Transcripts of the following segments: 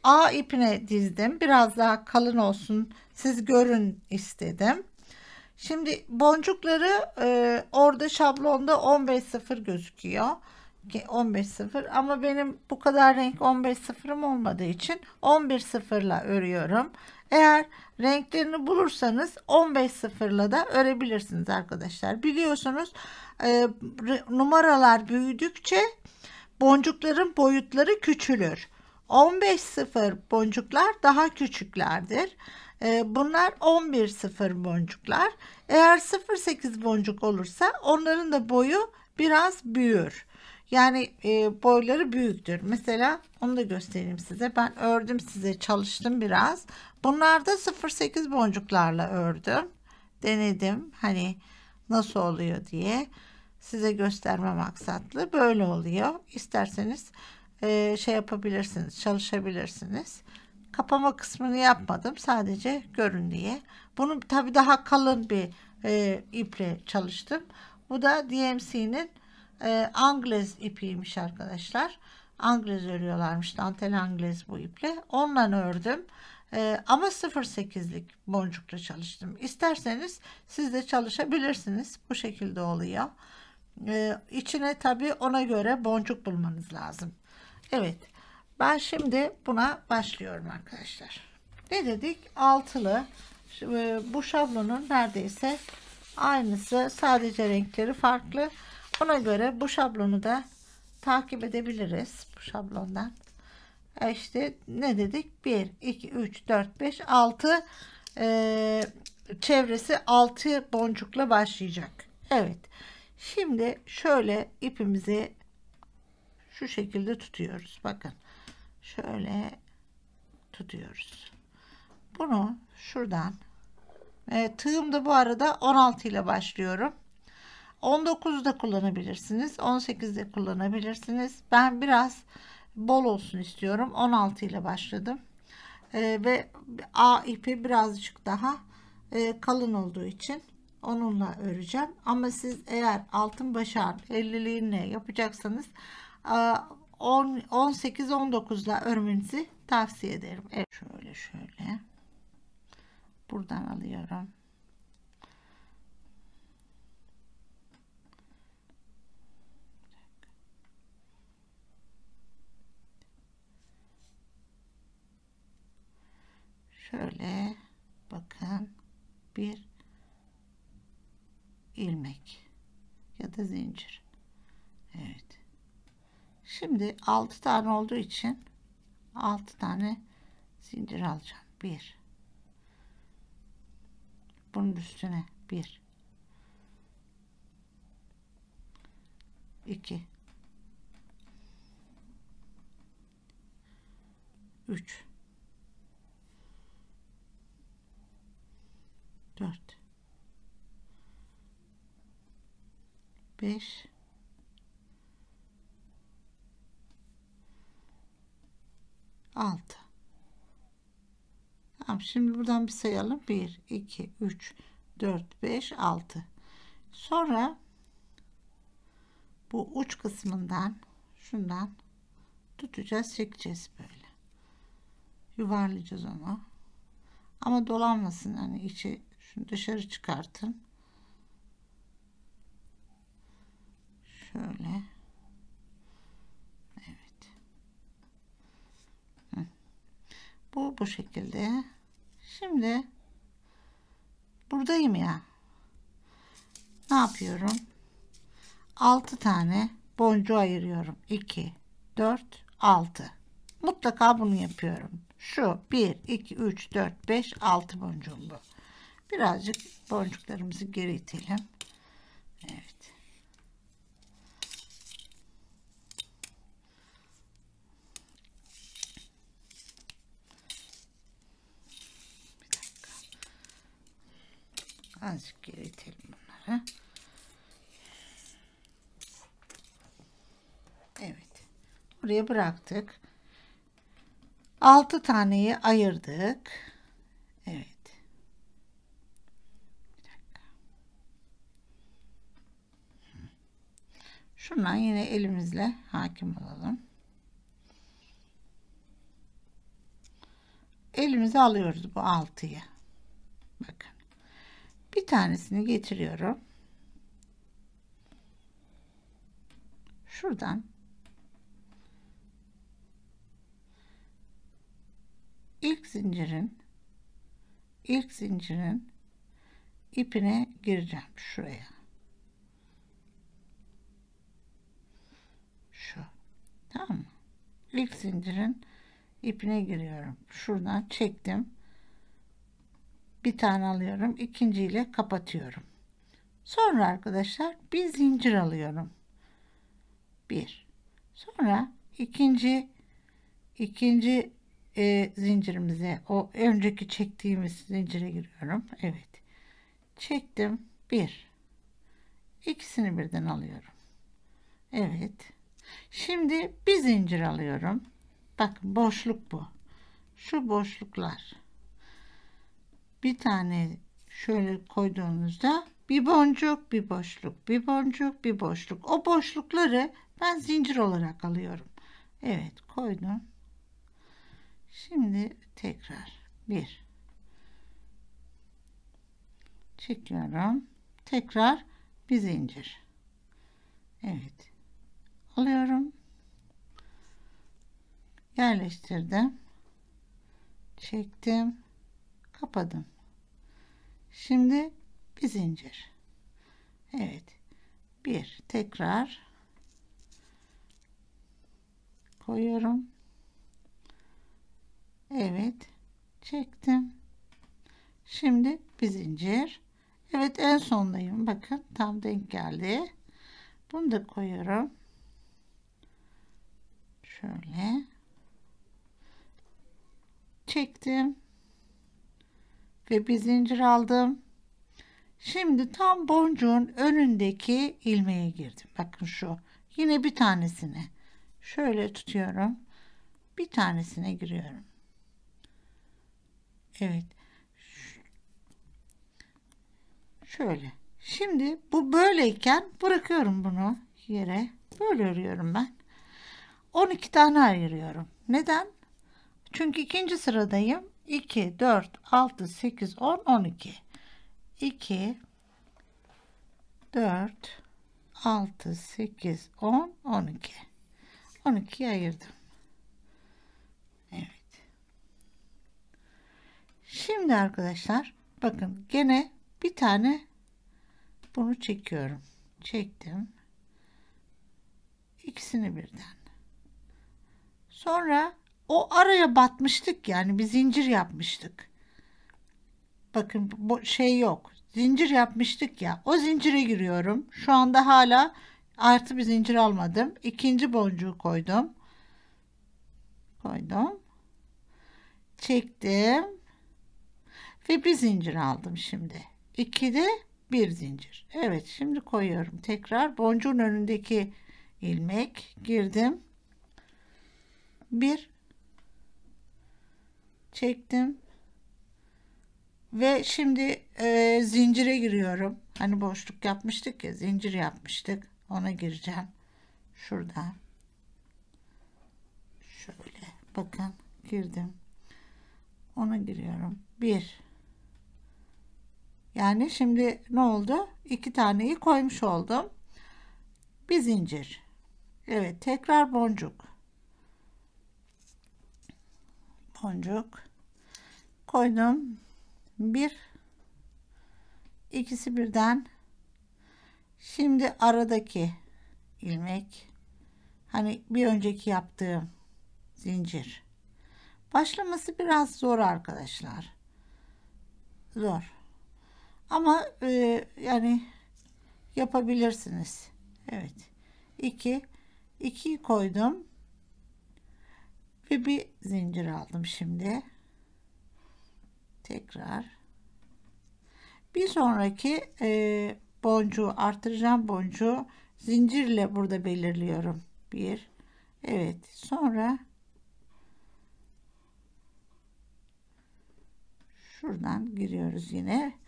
A ipine dizdim. Biraz daha kalın olsun, siz görün istedim. Şimdi boncukları orada şablonda 15.0 gözüküyor. 15.0 ama benim bu kadar renk 15.0'ım olmadığı için 11.0'la örüyorum. Eğer renklerini bulursanız 15.0'la da örebilirsiniz arkadaşlar. Biliyorsunuz numaralar büyüdükçe boncukların boyutları küçülür. 15.0 boncuklar daha küçüklerdir. Bunlar 11.0 boncuklar. Eğer 0.8 boncuk olursa onların da boyu biraz büyür. Yani boyları büyüktür. Mesela onu da göstereyim size. Ben ördüm, size çalıştım biraz. Bunlar da 0.8 boncuklarla ördüm. Denedim hani nasıl oluyor diye. Size gösterme maksatlı. Böyle oluyor. İsterseniz şey yapabilirsiniz, çalışabilirsiniz. Kapama kısmını yapmadım. Sadece görün diye. Bunu tabii daha kalın bir iple çalıştım. Bu da DMC'nin Angles ipiymiş arkadaşlar. Angles örüyorlarmış. Dantel Angles bu iple. Onunla ördüm. Ama 0.8'lik boncukla çalıştım. İsterseniz siz de çalışabilirsiniz. Bu şekilde oluyor. İçine tabii ona göre boncuk bulmanız lazım. Evet. Ben şimdi buna başlıyorum arkadaşlar. Ne dedik? Altılı. Bu şablonun neredeyse aynısı. Sadece renkleri farklı. Ona göre bu şablonu da takip edebiliriz. Bu şablondan. İşte ne dedik? 1, 2, 3, 4, 5, 6 çevresi 6 boncukla başlayacak. Evet. Şimdi şöyle ipimizi şu şekilde tutuyoruz. Bakın. Şöyle tutuyoruz. Bunu şuradan tığım da bu arada 16 ile başlıyorum. 19'da kullanabilirsiniz. 18'de kullanabilirsiniz. Ben biraz bol olsun istiyorum. 16 ile başladım. Ve A ipi birazcık daha kalın olduğu için onunla öreceğim. Ama siz eğer altın başak 50'liğine yapacaksanız 18-19'la örmenizi tavsiye ederim. Evet, şöyle buradan alıyorum. Şöyle bakın, bir ilmek ya da zincir. Evet. Şimdi 6 tane olduğu için 6 tane zincir alacağım. 1, bunun üstüne 1, 2, 3, 4, 5, 6. Tamam, şimdi buradan bir sayalım. 1, 2, 3, 4, 5, 6. Sonra bu uç kısmından şundan tutacağız, çekeceğiz böyle. Yuvarlayacağız onu. Ama dolanmasın, hani içi, şunu dışarı çıkartın. Şöyle. Evet. Bu şekilde. Şimdi buradayım ya. Ne yapıyorum? 6 tane boncuğu ayırıyorum. 2, 4, 6. Mutlaka bunu yapıyorum. Şu 1, 2, 3, 4, 5, 6 boncuğum bu. Birazcık boncuklarımızı geri itelim. Evet. Bir dakika. Azıcık geri itelim bunları. Evet. Buraya bıraktık. 6 taneyi ayırdık. Evet. Bir dakika. Şundan yine elimizle hakim olalım. elimize alıyoruz bu 6'yı. Bakın. Bir tanesini getiriyorum. Şuradan ilk zincirin ipine gireceğim şuraya. Şu. Tamam mı? İlk zincirin ipine giriyorum. Şuradan çektim. Bir tane alıyorum. İkinciyle kapatıyorum. Sonra arkadaşlar bir zincir alıyorum. Bir. Sonra ikinci zincirimize, o önceki çektiğimiz zincire giriyorum. Evet. Çektim. Bir. İkisini birden alıyorum. Evet. Şimdi bir zincir alıyorum. Bakın boşluk bu. Şu boşluklar. Bir tane şöyle koyduğunuzda bir boncuk, bir boşluk, bir boncuk, bir boşluk. O boşlukları ben zincir olarak alıyorum. Evet, koydum. Şimdi tekrar bir çekiyorum. Tekrar bir zincir. Evet. Alıyorum. Yerleştirdim. Çektim. Kapadım. Şimdi bir zincir. Evet. Bir tekrar koyuyorum. Evet. Çektim. Şimdi bir zincir. Evet, en sondayım. Bakın tam denk geldi. Bunu da koyuyorum. Şöyle. Çektim. Ve bir zincir aldım. Şimdi tam boncuğun önündeki ilmeğe girdim. Bakın şu. Yine bir tanesine. Şöyle tutuyorum. Bir tanesine giriyorum. Evet. Şöyle. Şimdi bu böyleyken bırakıyorum bunu yere. Böyle örüyorum ben. 12 tane ayırıyorum. Neden? Çünkü ikinci sıradayım. 2, 4, 6, 8, 10, 12. 2, 4, 6, 8, 10, 12. 12'yi ayırdım. Evet. Şimdi arkadaşlar bakın gene bir tane bunu çekiyorum. Çektim. İkisini birden. Sonra o araya batmıştık, yani bir zincir yapmıştık. Bakın bu şey yok. Zincir yapmıştık ya. O zincire giriyorum. Şu anda hala artı bir zincir almadım. İkinci boncuğu koydum. Çektim. Ve bir zincir aldım şimdi. 2'de bir zincir. Evet, şimdi koyuyorum. Tekrar boncuğun önündeki ilmek girdim. Bir çektim. Ve şimdi zincire giriyorum. Hani boşluk yapmıştık ya, zincir yapmıştık. Ona gireceğim. Şurada. Şöyle. Bakın girdim. Ona giriyorum. Bir. Yani şimdi ne oldu? 2 taneyi koymuş oldum. Bir zincir. Evet, tekrar boncuk. Boncuk. Koydum. Bir. İkisi birden. Şimdi aradaki ilmek. Hani bir önceki yaptığım zincir. Başlaması biraz zor arkadaşlar. Zor. Ama yani yapabilirsiniz. Evet. 2'yi koydum. Ve bir zincir aldım şimdi. Tekrar. Bir sonraki boncuğu artıracağım, boncuğu zincirle burada belirliyorum. Bir. Evet. Sonra şuradan giriyoruz yine.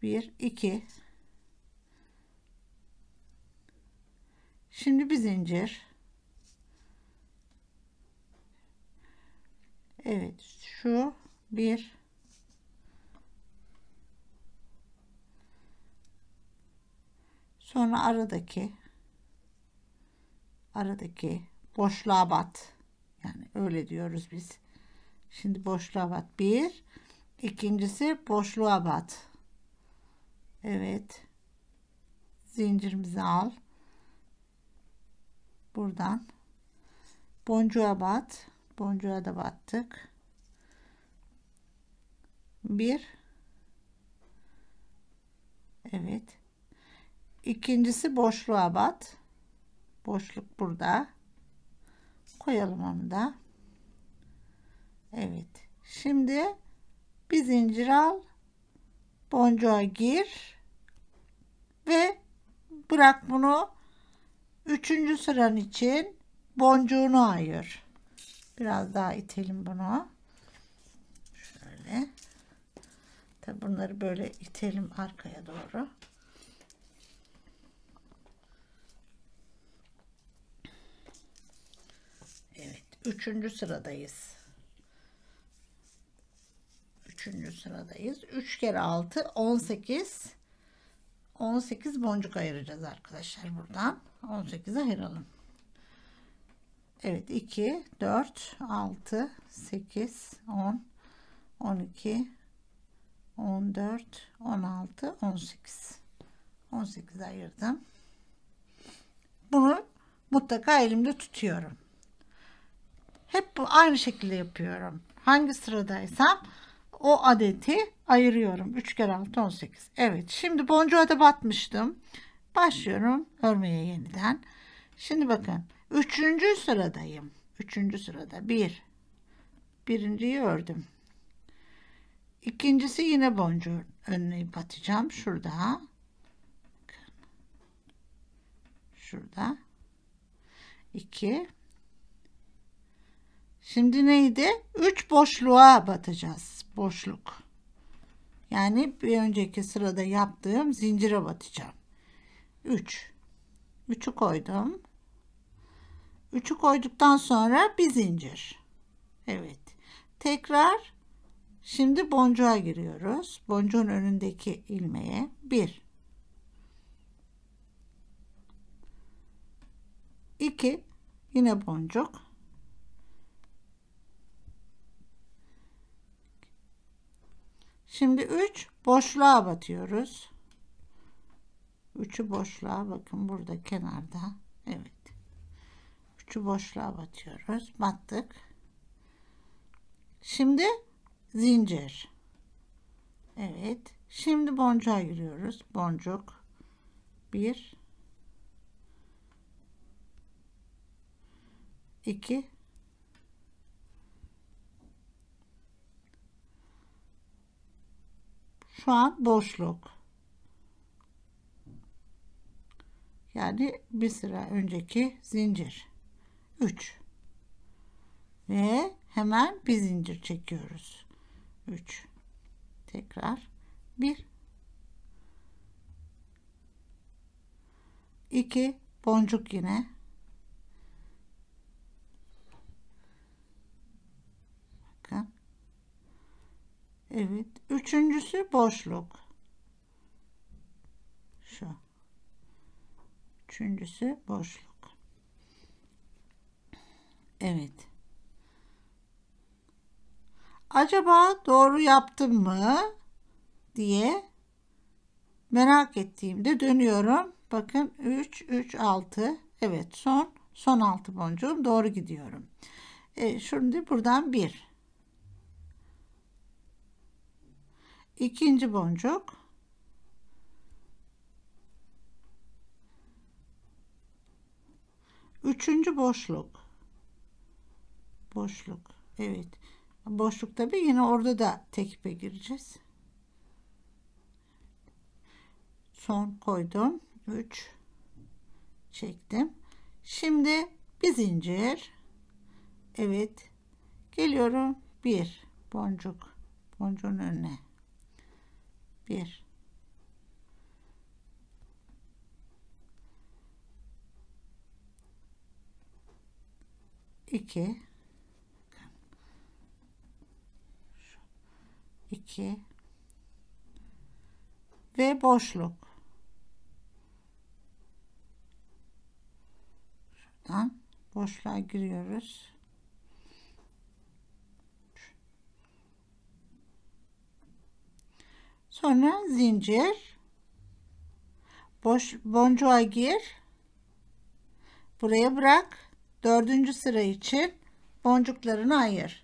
1, 2. Şimdi bir zincir. Evet, şu Bir, sonra aradaki boşluğa bat. Yani öyle diyoruz biz. Şimdi boşluğa bat. Bir, ikincisi boşluğa bat. Evet. Zincirimizi al. Buradan boncuğa bat. Boncuğa da battık. Bir. Evet. İkincisi boşluğa bat. Boşluk burada. Koyalım onu da. Evet. Şimdi bir zincir al. Boncuğa gir. Ve bırak bunu. Üçüncü sıran için boncuğunu ayır. Biraz daha itelim bunu. Şöyle. Tabi bunları böyle itelim arkaya doğru. Evet. Üçüncü sıradayız. Üçüncü sıradayız. 3 kere 6 18. 18 boncuk ayıracağız arkadaşlar buradan. 18 ayıralım. Evet, 2, 4, 6, 8, 10, 12, 14, 16, 18. 18 ayırdım. Bunu mutlaka elimde tutuyorum. Hep bu aynı şekilde yapıyorum. Hangi sıradaysam o adeti ayırıyorum. 3 kere 6 18. Evet, şimdi boncuğa da batmıştım. Başlıyorum örmeye yeniden. Şimdi bakın, 3. sıradayım. 3. sırada birinciyi ördüm. İkincisi yine boncuğun önüne batacağım. Şurada. Şurada. 2. Şimdi neydi? 3 boşluğa batacağız. Boşluk. Yani bir önceki sırada yaptığım zincire batacağım. 3. 3'ü koydum. 3'ü koyduktan sonra bir zincir. Evet. Tekrar şimdi boncuğa giriyoruz. Boncuğun önündeki ilmeğe 1. 2. Yine boncuk. Şimdi 3 boşluğa batıyoruz. 3'ü boşluğa, bakın burada kenarda. Evet. 3'ü boşluğa batıyoruz. Battık. Şimdi zincir. Evet. Şimdi boncuğa giriyoruz. Boncuk. 1, 2, şu an boşluk. Yani bir sıra önceki zincir. 3 ve hemen bir zincir çekiyoruz. 3, tekrar 1, 2 boncuk yine. Bakın. Evet, üçüncüsü boşluk. Şu. Üçüncüsü boşluk. Evet. Acaba doğru yaptım mı diye merak ettiğimde dönüyorum. Bakın 3, 3, 6. Evet, son 6 boncuğum doğru gidiyorum. Şimdi buradan 1. İkinci boncuk. Üçüncü boşluk. Boşluk. Evet. Boşluk tabii, yine orada da tek ipe gireceğiz. Son koydum. 3 çektim. Şimdi bir zincir. Evet. Geliyorum. 1 boncuk. Boncuğun önüne. 1, 2, 2 ve boşluk. Şuradan boşluğa giriyoruz. Sonra zincir, boncuğa gir, buraya bırak. Dördüncü sıra için boncuklarını ayır.